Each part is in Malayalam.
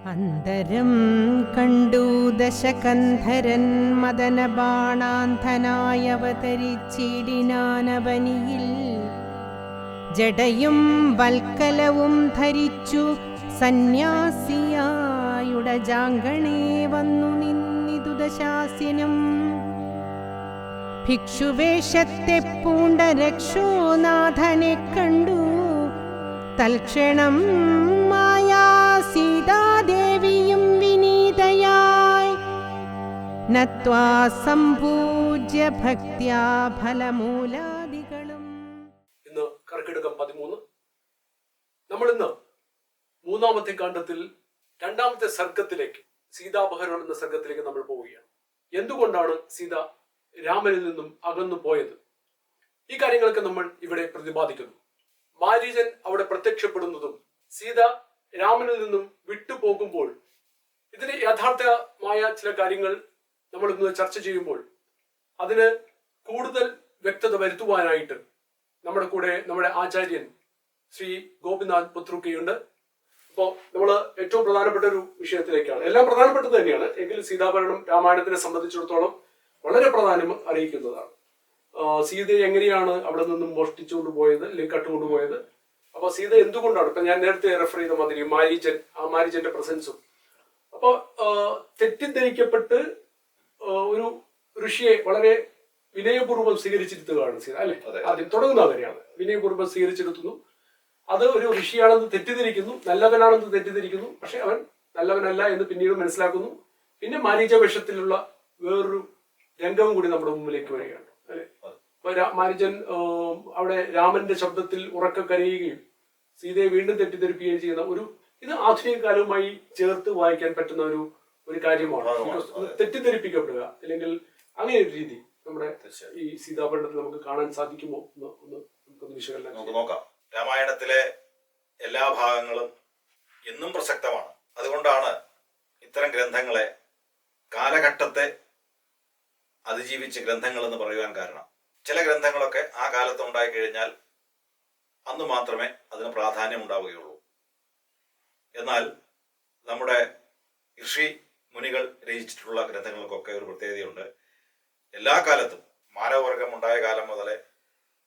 അന്തരം കണ്ടു ദശകന്ധരൻ മദനബാണാന്ധനായവതരിച്ചിടിനാനവനിയിൽ ജടയും വൽക്കലവും ധരിച്ചു സന്യാസിയായുടജാങ്കണേ വന്നു നിന്നിതു ദശാസ്യനും. ഭിക്ഷുവേഷത്തെ പൂണ്ട രക്ഷോനാഥനെ കണ്ടു തൽക്ഷണം മായാ സീതാദേവിയും വിനീതയായി നത്വാ സംപൂജ്യ ഭക്ത്യാ ഫലമൂലാദികളും. ഇന്ന് കർക്കിടകം 13. നമ്മൾ ഇന്ന് മൂന്നാമത്തെ കാണ്ഡത്തിൽ രണ്ടാമത്തെ സർഗത്തിലേക്ക്, സീതാപഹരണം എന്ന സർഗത്തിലേക്ക് നമ്മൾ പോവുകയാണ്. എന്തുകൊണ്ടാണ് സീത രാമനിൽ നിന്നും അകന്നു പോയത്? ഈ കാര്യങ്ങളൊക്കെ നമ്മൾ ഇവിടെ പ്രതിപാദിക്കുന്നു. മാരീചൻ അവിടെ പ്രത്യക്ഷപ്പെടുന്നതും സീത രാമനിൽ നിന്നും വിട്ടുപോകുമ്പോൾ ഇതിന് യഥാർത്ഥമായ ചില കാര്യങ്ങൾ നമ്മൾ ഇന്ന് ചർച്ച ചെയ്യുമ്പോൾ അതിന് കൂടുതൽ വ്യക്തത വരുത്തുവാനായിട്ട് നമ്മുടെ ആചാര്യൻ ശ്രീ ഗോപിനാഥ് പുത്രൂക്കയുണ്ട്. അപ്പോൾ നമ്മൾ ഏറ്റവും പ്രധാനപ്പെട്ട ഒരു വിഷയത്തിലേക്കാണ്. എല്ലാം പ്രധാനപ്പെട്ടത് തന്നെയാണ്, എങ്കിൽ സീതാപഹരണം രാമായണത്തിനെ സംബന്ധിച്ചിടത്തോളം വളരെ പ്രാധാന്യം അറിയിക്കുന്നതാണ്. സീതയെ എങ്ങനെയാണ് അവിടെ നിന്നും മോഷ്ടിച്ചുകൊണ്ട് പോയത്, അല്ലെങ്കിൽ കട്ടുകൊണ്ടുപോയത്? അപ്പൊ സീത എന്തുകൊണ്ടാണ്, ഇപ്പൊ ഞാൻ നേരത്തെ റെഫർ ചെയ്ത മാതിരി മാരീചന്റെ പ്രസൻസും, അപ്പൊ തെറ്റിദ്ധരിക്കപ്പെട്ട് ഒരു ഋഷിയെ വളരെ വിനയപൂർവ്വം സ്വീകരിച്ചിരുത്തുകയാണ് സീത, അല്ലെ? ആദ്യം തുടങ്ങുന്ന അങ്ങനെയാണ്, വിനയപൂർവ്വം സ്വീകരിച്ചിരുത്തുന്നു. അത് ഒരു ഋഷിയാണെന്ന് തെറ്റിദ്ധരിക്കുന്നു, നല്ലവനാണെന്ന് തെറ്റിദ്ധരിക്കുന്നു. പക്ഷെ അവൻ നല്ലവനല്ല എന്ന് പിന്നീട് മനസ്സിലാക്കുന്നു. പിന്നെ മാരീച വേഷത്തിലുള്ള വേറൊരു രംഗവും കൂടി നമ്മുടെ മുമ്പിലേക്ക് വരികയാണ്, അല്ലെ? അപ്പൊ മാരീചൻ അവിടെ രാമന്റെ ശബ്ദത്തിൽ ഉറക്ക കരയുകയും സീതയെ വീണ്ടും തെറ്റിദ്ധരിപ്പിക്കുകയും ചെയ്യുന്ന ഇത് ആധുനിക കാലവുമായി ചേർത്ത് വായിക്കാൻ പറ്റുന്ന ഒരു കാര്യമാണ്. തെറ്റിദ്ധരിപ്പിക്കപ്പെടുക അല്ലെങ്കിൽ അങ്ങനെ ഒരു രീതി നമ്മുടെ ഈ സീതാപഹരണത്തിൽ നമുക്ക് കാണാൻ സാധിക്കുമോ എന്ന് നമുക്കൊന്ന് വിശകലനം നോക്കാം. രാമായണത്തിലെ എല്ലാ ഭാഗങ്ങളും ഇന്നും പ്രസക്തമാണ്. അതുകൊണ്ടാണ് ഇത്തരം ഗ്രന്ഥങ്ങളെ കാലഘട്ടത്തെ അതിജീവിച്ച ഗ്രന്ഥങ്ങൾ എന്ന് പറയുവാൻ കാരണം. ചില ഗ്രന്ഥങ്ങളൊക്കെ ആ കാലത്ത് ഉണ്ടായി കഴിഞ്ഞാൽ അന്ന് മാത്രമേ അതിന് പ്രാധാന്യം ഉണ്ടാവുകയുള്ളൂ. എന്നാൽ നമ്മുടെ ഋഷി മുനികൾ രചിച്ചിട്ടുള്ള ഗ്രന്ഥങ്ങൾക്കൊക്കെ ഒരു പ്രത്യേകതയുണ്ട്. എല്ലാ കാലത്തും മാനവവർഗം ഉണ്ടായ കാലം മുതലേ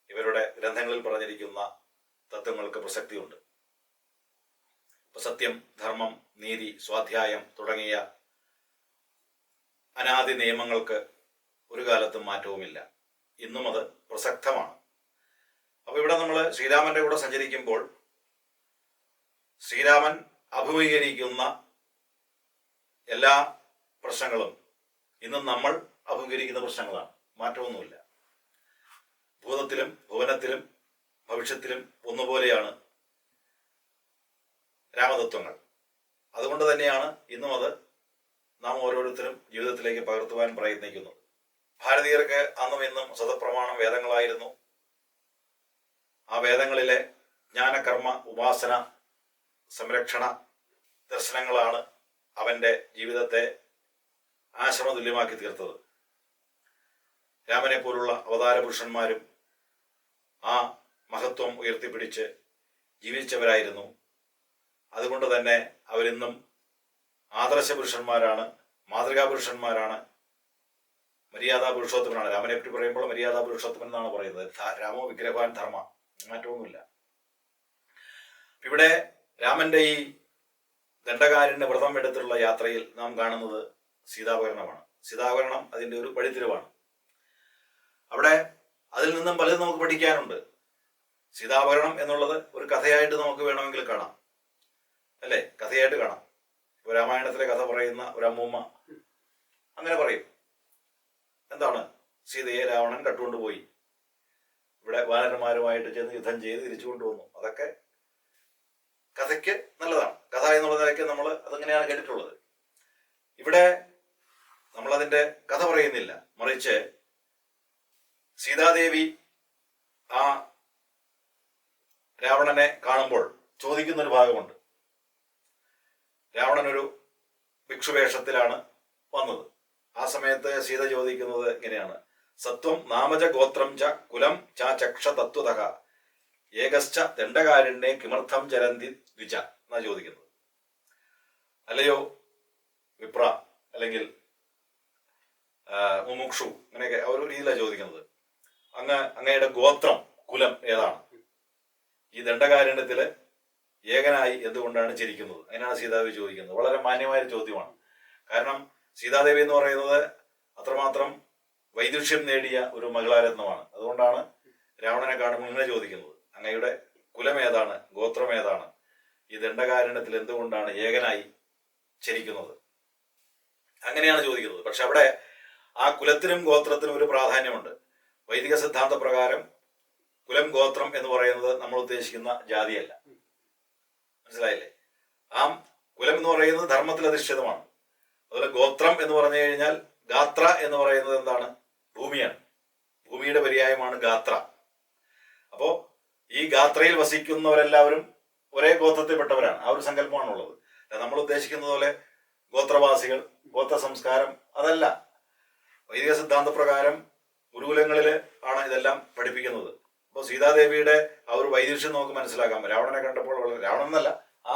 ഇവരുടെ ഗ്രന്ഥങ്ങളിൽ പറഞ്ഞിരിക്കുന്ന തത്വങ്ങൾക്ക് പ്രസക്തിയുണ്ട്. ഇപ്പൊ സത്യം, ധർമ്മം, നീതി, സ്വാധ്യായം തുടങ്ങിയ അനാദി നിയമങ്ങൾക്ക് ഒരു കാലത്തും മാറ്റവുമില്ല. ഇന്നും അത് പ്രസക്തമാണ്. അപ്പൊ ഇവിടെ നമ്മൾ ശ്രീരാമന്റെ കൂടെ സഞ്ചരിക്കുമ്പോൾ ശ്രീരാമൻ അഭിമുഖീകരിക്കുന്ന എല്ലാ പ്രശ്നങ്ങളും ഇന്നും നമ്മൾ അഭിമുഖീകരിക്കുന്ന പ്രശ്നങ്ങളാണ്. മാറ്റമൊന്നുമില്ല. ഭൂതത്തിലും ഭുവനത്തിലും ഭവിഷ്യത്തിലും ഒന്നുപോലെയാണ് രാമതത്വങ്ങൾ. അതുകൊണ്ട് തന്നെയാണ് ഇന്നും അത് നാം ഓരോരുത്തരും ജീവിതത്തിലേക്ക് പകർത്തുവാൻ പ്രയത്നിക്കുന്നത്. ഭാരതീയർക്ക് അന്നും ഇന്നും സതപ്രമാണം വേദങ്ങളായിരുന്നു. ആ വേദങ്ങളിലെ ജ്ഞാനകർമ്മ ഉപാസന സംരക്ഷണ ദർശനങ്ങളാണ് അവന്റെ ജീവിതത്തെ ആശ്രമതുല്യമാക്കി തീർത്തത്. രാമനെ പോലുള്ള അവതാര പുരുഷന്മാരും ആ മഹത്വം ഉയർത്തിപ്പിടിച്ച് ജീവിച്ചവരായിരുന്നു. അതുകൊണ്ട് തന്നെ അവരിന്നും ആദർശ പുരുഷന്മാരാണ്, മാതൃകാ പുരുഷന്മാരാണ്, മര്യാദാ പുരുഷോത്തമനാണ്. രാമനെ പറ്റി പറയുമ്പോൾ മര്യാദാ പുരുഷോത്തമൻ എന്നാണ് പറയുന്നത്. രാമോ വിഗ്രഹവാൻ ധർമ്മ, മാറ്റമൊന്നുമില്ല. ഇവിടെ രാമന്റെ ഈ ദണ്ഡകാരണ്യ വ്രതം എടുത്തുള്ള യാത്രയിൽ നാം കാണുന്നത് സീതാപഹരണമാണ്. സീതാപഹരണം അതിൻ്റെ ഒരു വഴിത്തിരിവാണ്. അവിടെ അതിൽ നിന്നും പലതും നമുക്ക് പഠിക്കാനുണ്ട്. സീതാപഹരണം എന്നുള്ളത് ഒരു കഥയായിട്ട് നമുക്ക് വേണമെങ്കിൽ കാണാം, അല്ലേ? കഥയായിട്ട് കാണാം. ഇപ്പൊ രാമായണത്തിലെ കഥ പറയുന്ന ഒരു അമ്മൂമ്മ അങ്ങനെ പറയും, എന്താണ്, സീതയെ രാവണൻ കട്ടുകൊണ്ടുപോയി, ഇവിടെ വാനരന്മാരുമായിട്ട് ചെന്ന് യുദ്ധം ചെയ്ത് തിരിച്ചു കൊണ്ടുവന്നു. അതൊക്കെ കഥയ്ക്ക് നല്ലതാണ്. കഥ എന്നുള്ള നിലയ്ക്ക് നമ്മൾ അതങ്ങനെയാണ് കേട്ടിട്ടുള്ളത്. ഇവിടെ നമ്മളതിൻ്റെ കഥ പറയുന്നില്ല, മറിച്ച് സീതാദേവി ആ രാവണനെ കാണുമ്പോൾ ചോദിക്കുന്നൊരു ഭാഗമുണ്ട്. രാവണനൊരു ഭിക്ഷുവേഷത്തിലാണ് വന്നത്. ആ സമയത്ത് സീത ചോദിക്കുന്നത് ഇങ്ങനെയാണ്: സത്വം നാമജ ഗോത്രം ച കുലം ച ചക്ഷ തത്വതഃ ഏകശ്ച ദണ്ഡകാരണ്യേ കിമർത്ഥം ചരന്തി ദ്വിജ എന്നാ ചോദിക്കുന്നത്. അല്ലയോ വിപ്ര അല്ലെങ്കിൽ മുമുക്ഷു, അങ്ങനെയൊക്കെ ആ ഒരു രീതിയിലാണ് ചോദിക്കുന്നത്. അങ്ങയുടെ ഗോത്രം, കുലം ഏതാണ്? ഈ ദണ്ഡകാരണ്യത്തില് ഏകനായി എന്തുകൊണ്ടാണ് ചിരിക്കുന്നത്? അതിനാണ് സീതാദേവി ചോദിക്കുന്നത്. വളരെ മാന്യമായ ചോദ്യമാണ്. കാരണം സീതാദേവി എന്ന് പറയുന്നത് അത്രമാത്രം വൈദുഷ്യം നേടിയ ഒരു മഹിളാരത്നമാണ്. അതുകൊണ്ടാണ് രാവണനെ കാണുമ്പോൾ ഇങ്ങനെ ചോദിക്കുന്നത്, അങ്ങയുടെ കുലം ഏതാണ്, ഗോത്രം ഏതാണ്, ഈ ദണ്ഡകാരണ്യത്തിൽ എന്തുകൊണ്ടാണ് ഏകനായി ചരിക്കുന്നത്? അങ്ങനെയാണ് ചോദിക്കുന്നത്. പക്ഷെ അവിടെ ആ കുലത്തിനും ഗോത്രത്തിനും ഒരു പ്രാധാന്യമുണ്ട്. വൈദിക സിദ്ധാന്ത പ്രകാരം കുലം, ഗോത്രം എന്ന് പറയുന്നത് നമ്മൾ ഉദ്ദേശിക്കുന്ന ജാതിയല്ല. മനസ്സിലായില്ലേ? ആ കുലം എന്ന് പറയുന്നത് ധർമ്മത്തിൽ അധിഷ്ഠിതമാണ്. അതുപോലെ ഗോത്രം എന്ന് പറഞ്ഞു കഴിഞ്ഞാൽ ഗാത്ര എന്ന് പറയുന്നത് എന്താണ്? ഭൂമിയാണ്. ഭൂമിയുടെ പര്യായമാണ് ഗാത്ര. അപ്പോ ഈ ഗാത്രയിൽ വസിക്കുന്നവരെല്ലാവരും ഒരേ ഗോത്രത്തിൽപ്പെട്ടവരാണ്. ആ ഒരു സങ്കല്പമാണുള്ളത്. നമ്മൾ ഉദ്ദേശിക്കുന്നത് പോലെ ഗോത്രവാസികൾ, ഗോത്ര സംസ്കാരം അതല്ല. വൈദിക സിദ്ധാന്ത പ്രകാരം ഗുരുകുലങ്ങളിൽ ആണ് ഇതെല്ലാം പഠിപ്പിക്കുന്നത്. അപ്പോൾ സീതാദേവിയുടെ ആ ഒരു വൈദുഷ്യം നമുക്ക് മനസ്സിലാക്കാം. രാവണനെ കണ്ടപ്പോൾ, രാവണൻ എന്നല്ല, ആ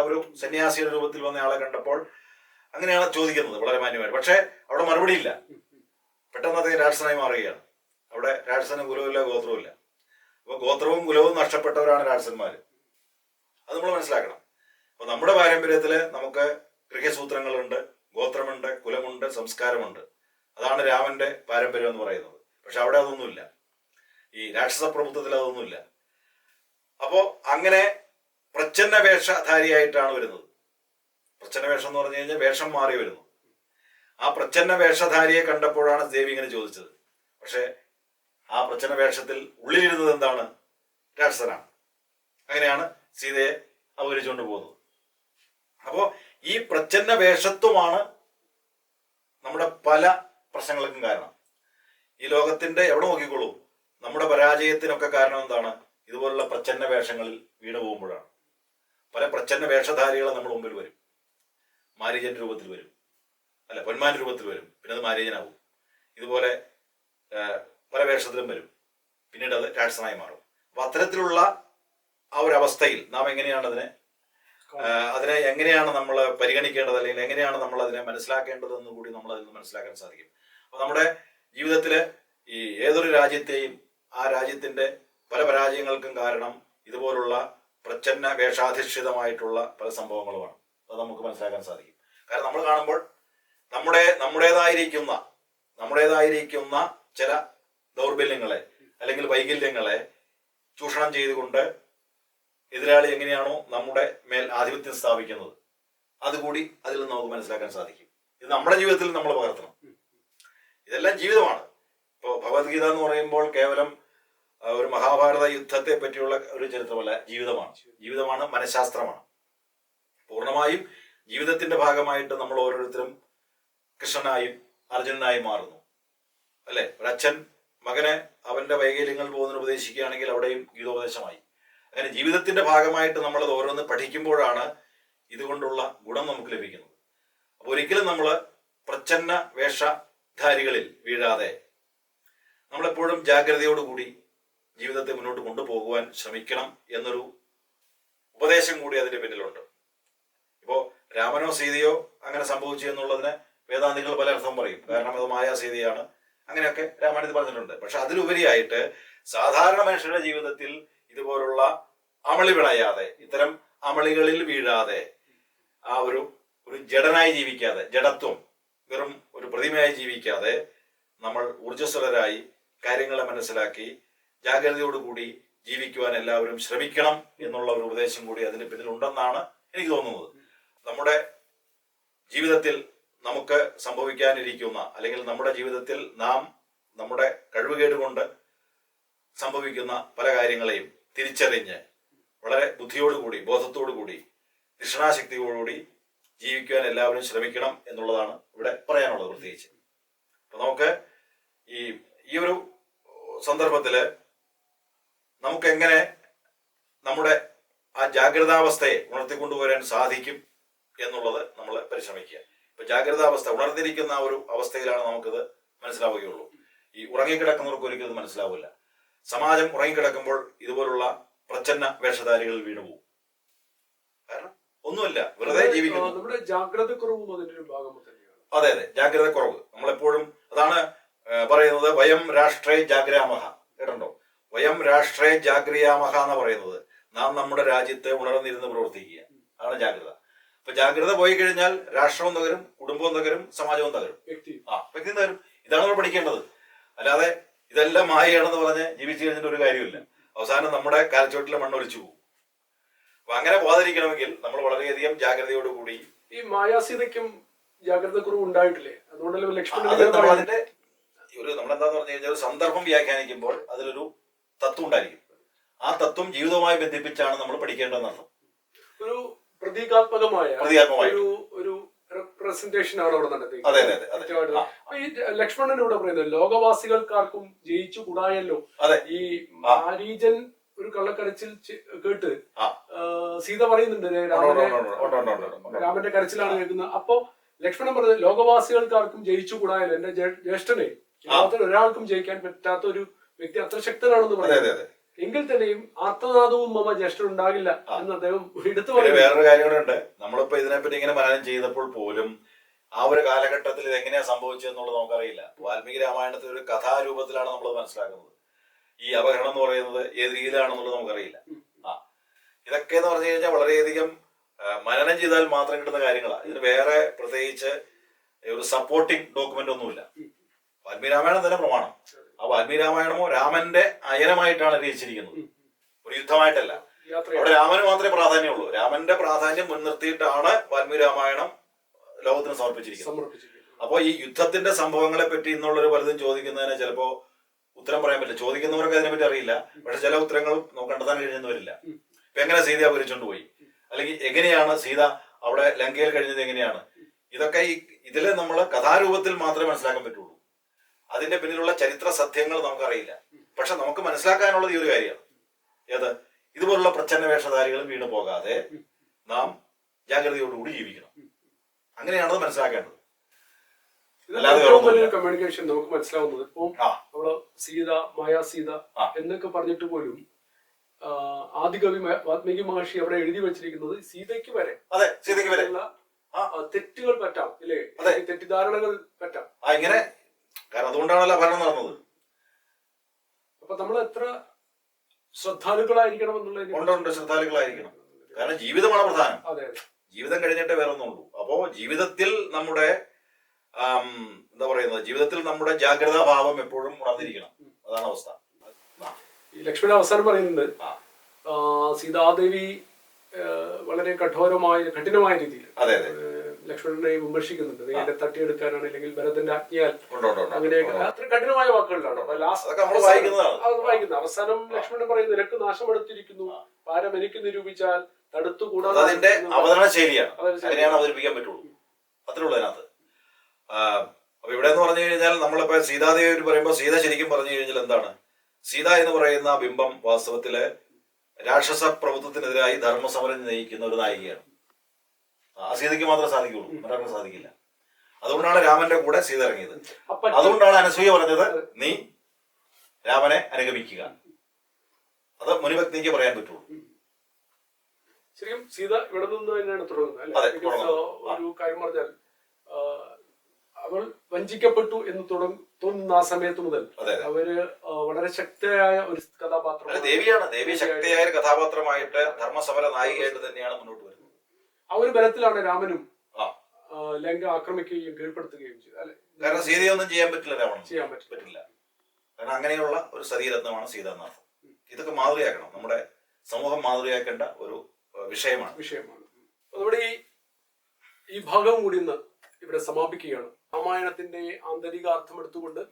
ഒരു സന്യാസിയുടെ രൂപത്തിൽ വന്ന ആളെ കണ്ടപ്പോൾ അങ്ങനെയാണ് ചോദിക്കുന്നത്, വളരെ മാന്യമായി. പക്ഷെ അവിടെ മറുപടിയില്ല. പെട്ടെന്ന് അദ്ദേഹം രാക്ഷസനായി മാറുകയാണ്. അവിടെ രാക്ഷസന് കുലവുമില്ല, ഗോത്രവുമില്ല. അപ്പൊ ഗോത്രവും കുലവും നഷ്ടപ്പെട്ടവരാണ് രാക്ഷസന്മാര്. അത് നമ്മൾ മനസ്സിലാക്കണം. അപ്പൊ നമ്മുടെ പാരമ്പര്യത്തില് നമുക്ക് ഗൃഹ്യസൂത്രങ്ങളുണ്ട്, ഗോത്രമുണ്ട്, കുലമുണ്ട്, സംസ്കാരമുണ്ട്. അതാണ് രാമന്റെ പാരമ്പര്യം എന്ന് പറയുന്നത്. പക്ഷെ അവിടെ അതൊന്നുമില്ല. ഈ രാക്ഷസ പ്രഭുത്വത്തിൽ അതൊന്നുമില്ല. അപ്പോ അങ്ങനെ പ്രച്ഛന്ന വേഷധാരിയായിട്ടാണ് വരുന്നത്. പ്രച്ഛന്ന വേഷം എന്ന് പറഞ്ഞു കഴിഞ്ഞാൽ വേഷം മാറി വരുന്നു. ആ പ്രച്ഛന്ന വേഷധാരിയെ കണ്ടപ്പോഴാണ് ദേവി ഇങ്ങനെ ചോദിച്ചത്. പക്ഷെ ആ പ്രച്ഛന്ന വേഷത്തിൽ ഉള്ളിലിരുന്നത് എന്താണ്? രാക്ഷസനാണ്. അങ്ങനെയാണ് സീതയെ അപഹരിച്ചുകൊണ്ട് പോകുന്നത്. അപ്പോ ഈ പ്രച്ഛന്ന വേഷത്വമാണ് നമ്മുടെ പല പ്രശ്നങ്ങൾക്കും കാരണം. ഈ ലോകത്തിന്റെ എവിടെ നോക്കിക്കോളൂ, നമ്മുടെ പരാജയത്തിനൊക്കെ കാരണം എന്താണ്? ഇതുപോലുള്ള പ്രച്ഛന്ന വേഷങ്ങളിൽ വീണു പോകുമ്പോഴാണ്. പല പ്രച്ഛന്ന വേഷധാരികളെ നമ്മുടെ മുമ്പിൽ വരും. മാരീചന്റെ രൂപത്തിൽ വരും, അല്ല പൊന്മാന്റെ രൂപത്തിൽ വരും, പിന്നെ അത് മാരീചനാവും. ഇതുപോലെ പല വേഷത്തിലും വരും, പിന്നീട് അത് രാക്ഷസനായി മാറും. അപ്പൊ അത്തരത്തിലുള്ള ആ ഒരു അവസ്ഥയിൽ നാം എങ്ങനെയാണ് അതിനെ എങ്ങനെയാണ് നമ്മൾ പരിഗണിക്കേണ്ടത്, അല്ലെങ്കിൽ എങ്ങനെയാണ് നമ്മൾ അതിനെ മനസ്സിലാക്കേണ്ടതെന്ന് കൂടി നമ്മൾ അതിൽ നിന്ന് മനസ്സിലാക്കാൻ സാധിക്കും. അപ്പൊ നമ്മുടെ ജീവിതത്തില് ഈ ഏതൊരു രാജ്യത്തെയും ആ രാജ്യത്തിന്റെ പല പരാജയങ്ങൾക്കും കാരണം ഇതുപോലുള്ള പ്രച്ഛന്ന വേഷാധിഷ്ഠിതമായിട്ടുള്ള പല സംഭവങ്ങളുമാണ്. അത് നമുക്ക് മനസ്സിലാക്കാൻ സാധിക്കും. കാരണം നമ്മൾ കാണുമ്പോൾ നമ്മുടേതായിരിക്കുന്ന ചില ദൗർബല്യങ്ങളെ അല്ലെങ്കിൽ വൈകല്യങ്ങളെ ചൂഷണം ചെയ്തുകൊണ്ട് എതിരാളി എങ്ങനെയാണോ നമ്മുടെ മേൽ ആധിപത്യം സ്ഥാപിക്കുന്നത്, അതുകൂടി അതിൽ നിന്ന് നമുക്ക് മനസ്സിലാക്കാൻ സാധിക്കും. ഇത് നമ്മുടെ ജീവിതത്തിൽ നമ്മൾ പകർത്തണം. ഇതെല്ലാം ജീവിതമാണ്. ഇപ്പോൾ ഭഗവത്ഗീത എന്ന് പറയുമ്പോൾ കേവലം ഒരു മഹാഭാരത യുദ്ധത്തെ പറ്റിയുള്ള ഒരു ചരിത്രമല്ല, ജീവിതമാണ്, മനഃശാസ്ത്രമാണ്. പൂർണ്ണമായും ജീവിതത്തിന്റെ ഭാഗമായിട്ട് നമ്മൾ ഓരോരുത്തരും കൃഷ്ണനായും അർജുനനായും മാറുന്നു, അല്ലെ? ഒരച്ഛൻ മകനെ അവന്റെ വൈകല്യങ്ങൾ പോകുന്നതിന് ഉപദേശിക്കുകയാണെങ്കിൽ അവിടെയും ഗീതോപദേശമായി. അങ്ങനെ ജീവിതത്തിന്റെ ഭാഗമായിട്ട് നമ്മളത് ഓരോന്ന് പഠിക്കുമ്പോഴാണ് ഇതുകൊണ്ടുള്ള ഗുണം നമുക്ക് ലഭിക്കുന്നത്. അപ്പൊ ഒരിക്കലും നമ്മൾ പ്രച്ഛന്ന വേഷധാരികളിൽ വീഴാതെ നമ്മളെപ്പോഴും ജാഗ്രതയോടുകൂടി ജീവിതത്തെ മുന്നോട്ട് കൊണ്ടുപോകുവാൻ ശ്രമിക്കണം എന്നൊരു ഉപദേശം കൂടി അതിന്റെ പിന്നിലുണ്ട്. ഇപ്പോ രാമനോ സീതയോ അങ്ങനെ സംഭവിച്ചു എന്നുള്ളതിന് വേദാന്തികൾ പല അർത്ഥം പറയും. കാരണം അത് മായാസീതയാണ്, അങ്ങനെയൊക്കെ രാമായണത്തിൽ പറഞ്ഞിട്ടുണ്ട്. പക്ഷെ അതിലുപരിയായിട്ട് സാധാരണ മനുഷ്യരുടെ ജീവിതത്തിൽ ഇതുപോലുള്ള അമളി വിളയാതെ, ഇത്തരം അമളികളിൽ വീഴാതെ, ആ ഒരു ജഡനായി ജീവിക്കാതെ, ജഡത്വം വെറും ഒരു പ്രതിമയായി ജീവിക്കാതെ നമ്മൾ ഊർജ്ജസ്വലരായി കാര്യങ്ങളെ മനസ്സിലാക്കി ജാഗ്രതയോടുകൂടി ജീവിക്കുവാൻ എല്ലാവരും ശ്രമിക്കണം എന്നുള്ള ഒരു ഉപദേശം കൂടി അതിന് പിന്നിലുണ്ടെന്നാണ് എനിക്ക് തോന്നുന്നത്. നമ്മുടെ ജീവിതത്തിൽ നമുക്ക് സംഭവിക്കാനിരിക്കുന്ന, അല്ലെങ്കിൽ നമ്മുടെ ജീവിതത്തിൽ നാം നമ്മുടെ കഴിവുകേട് കൊണ്ട് സംഭവിക്കുന്ന പല കാര്യങ്ങളെയും തിരിച്ചറിഞ്ഞ് വളരെ ബുദ്ധിയോടുകൂടി, ബോധത്തോടുകൂടി, തൃഷ്ണാശക്തിയോടുകൂടി ജീവിക്കുവാൻ എല്ലാവരും ശ്രമിക്കണം എന്നുള്ളതാണ് ഇവിടെ പറയാനുള്ളത്. പ്രത്യേകിച്ച് അപ്പൊ നമുക്ക് ഈ ഒരു സന്ദർഭത്തില് നമുക്ക് എങ്ങനെ നമ്മുടെ ആ ജാഗ്രതാവസ്ഥയെ ഉണർത്തിക്കൊണ്ടുവരാൻ സാധിക്കും എന്നുള്ളത് നമ്മൾ പരിശ്രമിക്കുക. ഇപ്പൊ ജാഗ്രതാവസ്ഥ ഉണർന്നിരിക്കുന്ന ആ ഒരു അവസ്ഥയിലാണ് നമുക്കിത് മനസ്സിലാവുകയുള്ളൂ. ഈ ഉറങ്ങിക്കിടക്കുന്നവർക്ക് ഒരിക്കലും ഇത് മനസ്സിലാവില്ല. സമാജം ഉറങ്ങിക്കിടക്കുമ്പോൾ ഇതുപോലുള്ള പ്രച്ഛന്ന വേഷധാരികളിൽ വീണുപോകും. കാരണം ഒന്നുമില്ല, വെറുതെ ജീവിക്കുന്നു. നമ്മുടെ ജാഗ്രത കുറവും അതിന്റെ ഒരു ഭാഗം തന്നെയാണ്. അതെ അതെ, ജാഗ്രത കുറവ്. നമ്മളെപ്പോഴും അതാണ് പറയുന്നത്, വയം രാഷ്ട്രേ ജാഗ്രാമഹ. കേട്ടോ, വയം രാഷ്ട്രേ ജാഗ്രിയാമഹ എന്ന് പറയുന്നത് നാം നമ്മുടെ രാജ്യത്തെ ഉണർന്നിരുന്ന് പ്രവർത്തിക്കുക, അതാണ് ജാഗ്രത. അപ്പൊ ജാഗ്രത പോയി കഴിഞ്ഞാൽ രാഷ്ട്രവും തകരും, കുടുംബവും തകരും, സമാജവും തകരും, വ്യക്തി തകരും. ഇതാണ് നമ്മൾ പഠിക്കേണ്ടത്. അല്ലാതെ ഇതെല്ലാം മായയാണെന്ന് പറഞ്ഞ് ജീവിച്ചു കഴിഞ്ഞിട്ട് ഒരു കാര്യമില്ല. അവസാനം നമ്മുടെ കാൽച്ചോട്ടിലെ മണ്ണൊലിച്ചു പോകും. അപ്പൊ അങ്ങനെ പോകാതിരിക്കണമെങ്കിൽ നമ്മൾ വളരെയധികം ജാഗ്രതയോടുകൂടി. ഈ മായാസീതയ്ക്കും ജാഗ്രത കുറവ് ഉണ്ടായിട്ടില്ലേ? അതുകൊണ്ടല്ലോ ലക്ഷ്മണൻ അതിന്റെ ഒരു നമ്മളെന്താന്ന് പറഞ്ഞു കഴിഞ്ഞാൽ ഒരു സന്ദർഭം വ്യാഖ്യാനിക്കുമ്പോൾ അതിലൊരു തത്വം ഉണ്ടായിരിക്കും. ആ തത്വം ജീവിതവുമായി ബന്ധിപ്പിച്ചാണ് നമ്മൾ പഠിക്കേണ്ടതെന്നർത്ഥം. ഒരു പ്രതീകാത്മകമായ ഒരു റെപ്രസെന്റേഷൻ ആണ് അവിടെ നടത്തിയത്. ഈ ലക്ഷ്മണൻ ഇവിടെ പറയുന്നത് ലോകവാസികൾക്കാർക്കും ജയിച്ചു കൂടായല്ലോ. ഈ മാരീചൻ ഒരു കള്ളക്കരച്ചിൽ കേട്ട് സീത പറയുന്നുണ്ട് രാമന്റെ കരച്ചിലാണ് കേൾക്കുന്നത്. അപ്പോ ലക്ഷ്മണൻ പറഞ്ഞത് ലോകവാസികൾക്കാർക്കും ജയിച്ചു കൂടായല്ലോ, എന്റെ ജ്യേഷ്ഠനെ ലോകത്തിൽ ഒരാൾക്കും ജയിക്കാൻ പറ്റാത്ത ഒരു വ്യക്തി അത്ര ശക്തനാണെന്ന് പറയുന്നത്. എങ്കിൽ തന്നെയും ആർത്തനാദവും മമ ജ്യേഷ്ഠൻ ഉണ്ടാകില്ല എന്ന് അദ്ദേഹം എടുത്തു പറയുന്നത്. വേറൊരു കാര്യം കൂടെ ഉണ്ട്. നമ്മളിപ്പോ ഇതിനെപ്പറ്റി ഇങ്ങനെ മനനം ചെയ്തപ്പോൾ പോലും ആ ഒരു കാലഘട്ടത്തിൽ ഇത് എങ്ങനെയാ സംഭവിച്ചതെന്നുള്ളത് നമുക്കറിയില്ല. വാൽമീകി രാമായണത്തിൽ ഒരു കഥാരൂപത്തിലാണ് നമ്മൾ മനസ്സിലാക്കുന്നത്. ഈ അപഹരണം എന്ന് പറയുന്നത് ഏത് രീതിയിലാണെന്നുള്ളത് നമുക്കറിയില്ല. ഇതൊക്കെ എന്ന് പറഞ്ഞു കഴിഞ്ഞാൽ വളരെയധികം മനനം ചെയ്താൽ മാത്രം കിട്ടുന്ന കാര്യങ്ങളാണ്. ഇതിന് വേറെ പ്രത്യേകിച്ച് ഒരു സപ്പോർട്ടിംഗ് ഡോക്യുമെന്റ് ഒന്നുമില്ല. വാൽമീകി രാമായണം തന്നെ പ്രമാണം. ആ വാൽമീകി രാമായണമോ രാമന്റെ അയനമായിട്ടാണ് രചിച്ചിരിക്കുന്നത്, ഒരു യുദ്ധമായിട്ടല്ല. അവിടെ രാമന് മാത്രമേ പ്രാധാന്യമുള്ളൂ. രാമന്റെ പ്രാധാന്യം മുൻനിർത്തിയിട്ടാണ് വാൽമീകി രാമായണം ലോകത്തിന് സമർപ്പിച്ചിരിക്കുന്നത്. അപ്പോ ഈ യുദ്ധത്തിന്റെ സംഭവങ്ങളെ പറ്റി ഇന്നുള്ളൊരു പലതും ചോദിക്കുന്നതിന് ചിലപ്പോ ഉത്തരം പറയാൻ പറ്റില്ല. ചോദിക്കുന്നവർക്ക് അതിനെപ്പറ്റി അറിയില്ല. പക്ഷെ ചില ഉത്തരങ്ങൾ നമുക്ക് കണ്ടെത്താൻ കഴിഞ്ഞെന്ന് വരില്ല. ഇപ്പൊ എങ്ങനെ സീത അപഹരിച്ചുകൊണ്ട് പോയി, അല്ലെങ്കിൽ എങ്ങനെയാണ് സീത അവിടെ ലങ്കയിൽ കഴിഞ്ഞത്, എങ്ങനെയാണ്, ഇതൊക്കെ ഇതില് നമ്മൾ കഥാരൂപത്തിൽ മാത്രമേ മനസ്സിലാക്കാൻ പറ്റുള്ളൂ. അതിന്റെ പിന്നിലുള്ള ചരിത്ര സത്യങ്ങൾ നമുക്കറിയില്ല. പക്ഷെ നമുക്ക് മനസ്സിലാക്കാനുള്ളത് ഈ ഒരു കാര്യമാണ്. ഏത്, ഇതുപോലുള്ള പ്രച്ഛന്ന വേഷധാരികളും വീണ് പോകാതെ നാം ജാഗ്രതയോടുകൂടി ജീവിക്കണം. അങ്ങനെയാണത് മനസ്സിലാക്കേണ്ടത്. കമ്മ്യൂണിക്കേഷൻ നമുക്ക് മനസ്സിലാവുന്നത് ഇപ്പം നമ്മള് സീത, മായാ സീത എന്നൊക്കെ പറഞ്ഞിട്ട് പോലും ആദികവി വാൽമീകി മഹർഷി അവിടെ എഴുതി വെച്ചിരിക്കുന്നത് സീതയ്ക്ക് വരെ തെറ്റുകൾ പറ്റാം, ഇല്ലേ? തെറ്റിദ്ധാരണകൾ പറ്റാം. ഇങ്ങനെ കാരണം അതുകൊണ്ടാണല്ലോ ഭരണം നടന്നത്. അപ്പൊ നമ്മൾ എത്ര ശ്രദ്ധാലുക്കളായിരിക്കണം എന്നുള്ളത്. ശ്രദ്ധാലുക്കളായിരിക്കണം. കാരണം ജീവിതമാണ് പ്രധാനം. അതെ, ജീവിതം കഴിഞ്ഞിട്ടേ വേറെ ഒന്നുള്ളൂ. അപ്പോ ജീവിതത്തിൽ നമ്മുടെ എന്താ പറയുന്നത്, ജീവിതത്തിൽ നമ്മുടെ ജാഗ്രതാഭാവം എപ്പോഴും ഉണർന്നിരിക്കണം. അതാണ് അവസ്ഥ. ഈ ലക്ഷ്മണൻ അവസാനം പറയുന്നുണ്ട് സീതാദേവി വളരെ കഠിനമായ രീതിയിൽ ലക്ഷ്മണനെ വിമർശിക്കുന്നുണ്ട്. നേരെ തട്ടിയെടുക്കാനാണ്, അല്ലെങ്കിൽ ഭരതന്റെ ആജ്ഞയാൽ, അങ്ങനെയൊക്കെ അത്ര കഠിനമായ വാക്കുകളിലാണ് വായിക്കുന്നത്. അവസാനം ലക്ഷ്മണൻ പറയുന്നത് നിനക്ക് നാശമെടുത്തിരിക്കുന്നു, പാരം എനിക്ക് നിരൂപിച്ചാൽ തടുത്തുകൂടാതെ. അതിന്റെ അവതരണ ശൈലിയാണ്, അങ്ങനെയാണ് അവതരിപ്പിക്കാൻ പറ്റുള്ളൂ. അത്രേ ഉള്ളൂ അതിനകത്ത്. അപ്പൊ ഇവിടെ എന്ന് പറഞ്ഞു കഴിഞ്ഞാൽ നമ്മളിപ്പോ സീതാദേവി പറയുമ്പോൾ സീത ശരിക്കും പറഞ്ഞു കഴിഞ്ഞാൽ എന്താണ്, സീത എന്ന് പറയുന്ന ബിംബം വാസ്തവത്തില് രാക്ഷസ പ്രഭുത്വത്തിനെതിരായി ധർമ്മസമരം നയിക്കുന്ന ഒരു നായികയാണ്. ആ സീതയ്ക്ക് മാത്രമേ സാധിക്കുള്ളൂ, മറ്റാർക്കും സാധിക്കില്ല. അതുകൊണ്ടാണ് രാമന്റെ കൂടെ സീത ഇറങ്ങിയത്. അതുകൊണ്ടാണ് അനസൂയ പറഞ്ഞത് നീ രാമനെ അനുഗമിക്കുക. അത് മുനിഭക്തിക്ക് പറയാൻ പറ്റുള്ളൂ. ശരിക്കും സീത ഇവിടെ നിന്ന് തന്നെയാണ് തുടങ്ങുന്നത്. ഒരു കാര്യം പറഞ്ഞാൽ അവൾ വഞ്ചിക്കപ്പെട്ടു എന്ന് തോന്നുന്ന ആ സമയത്ത് മുതൽ അവര് വളരെ ശക്തയായ ഒരു കഥാപാത്രം, ദേവിയാണ്. ദേവി ശക്തിയായ ഒരു കഥാപാത്രമായിട്ട് ധർമ്മസമര നായികയായിട്ട് തന്നെയാണ് മുന്നോട്ട് വരുന്നത്. ആ ഒരു ബലത്തിലാണ് രാമനും ലങ്ക ആക്രമിക്കുകയും കീഴ്പ്പെടുത്തുകയും ചെയ്തത്, അല്ലെ? കാരണം സീതയൊന്നും ചെയ്യാൻ പറ്റില്ല, രാവണൻ ചെയ്യാൻ പറ്റില്ല. കാരണം അങ്ങനെയുള്ള ഒരു സതീരത്നമാണ് സീത എന്നർത്ഥം. ഇതൊക്കെ മാതൃകയാക്കണം, നമ്മുടെ സമൂഹം മാതൃകയാക്കേണ്ട ഒരു വിഷയമാണ്. നമ്മുടെ ഈ ഭാഗം കൂടി ഇന്ന് ഇവിടെ സമാപിക്കുകയാണ്. രാമായണത്തിന്റെ ആന്തരിക അർത്ഥം എടുത്തുകൊണ്ട്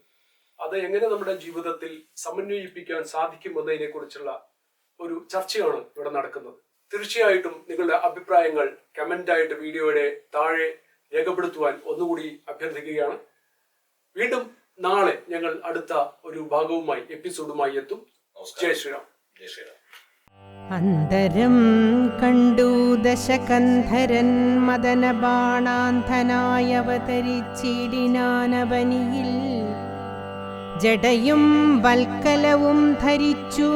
അത് എങ്ങനെ നമ്മുടെ ജീവിതത്തിൽ സമന്വയിപ്പിക്കാൻ സാധിക്കും എന്നതിനെ കുറിച്ചുള്ള ഒരു ചർച്ചയാണ് ഇവിടെ നടക്കുന്നത്. തീർച്ചയായിട്ടും നിങ്ങളുടെ അഭിപ്രായങ്ങൾ കമന്റായിട്ട് വീഡിയോയുടെ താഴെ രേഖപ്പെടുത്തുവാൻ ഒന്നുകൂടി അഭ്യർത്ഥിക്കുകയാണ്. വീണ്ടും നാളെ ഞങ്ങൾ അടുത്ത ഒരു ഭാഗവുമായി എപ്പിസോഡുമായി എത്തും. ജയ് ശ്രീറാം. ജയ് ശ്രീറാം. അന്തരം കണ്ടു ദശകന്ധരൻ മദന ബാണാന്ധനായി അവതരിച്ചിടിനാനവനിയിൽ ജടയും വൽക്കലവും ധരിച്ചു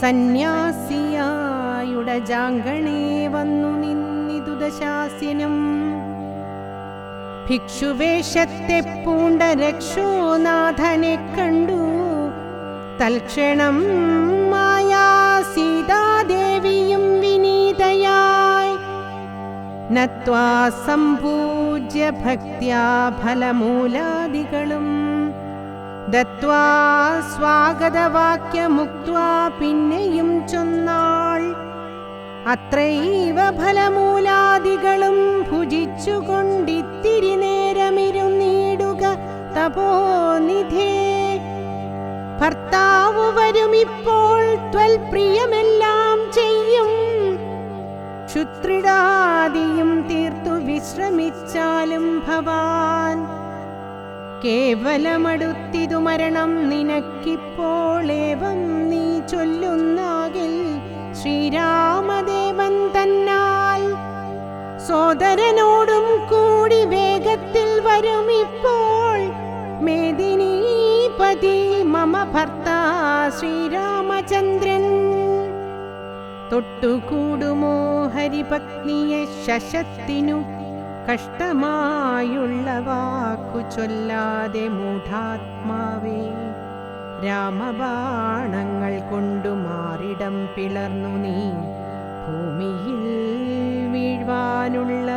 സന്യാസിയായുട ജാങ്കണേ വന്നു നിന്നിതു ദശാസ്യനും. ഭിക്ഷുവേഷത്തെ പൂണ്ട രക്ഷോനാഥനെ കണ്ടു തൽക്ഷണം മായാ സീതാദേവിയും വിനീതയായി നത്വാ സംപൂജ്യ ഭക്ത്യാ ഫലമൂലാദികളും ദത്വാ സ്വാഗതവാക്യമുക്ത്വാ പിന്നെയും ചൊന്നാൾ. അത്രൈവ ഫലമൂലാദികളും ഭുജിച്ചുകൊണ്ടിത്തിരി നേരമിരുന്നീടുക തപോനിധേ. ഭർത്താവു വരുമിപ്പോൾ ത്വൽപ്രിയമെല്ലാം ചെയ്യും. ക്ഷുത്രിടാദിയും തീർത്തു വിശ്രമിച്ചാലും ഭവാൻ. കേവലമടുത്തിതു മരണം നിനക്കിപ്പോളേവം നീ ചൊല്ലുന്നാകിൽ ശ്രീരാമദേവൻ തന്നാൽ സോദരനോടും കൂടി വേഗത്തിൽ വരുമിപ്പോൾ. മേദിനീപതി മമ ഭർത്താ ശ്രീരാമചന്ദ്രൻ. തൊട്ടുകൂടുമോ ഹരിപത്നിയെ ശശത്തിനു കഷ്ടമായുള്ള വാക്കു ചൊല്ലാതെ മൂഢാത്മാവേ. രാമബാണങ്ങൾ കൊണ്ടു മാറിടം പിളർന്നു നീ ഭൂമിയിൽ വീഴ്വാനുള്ള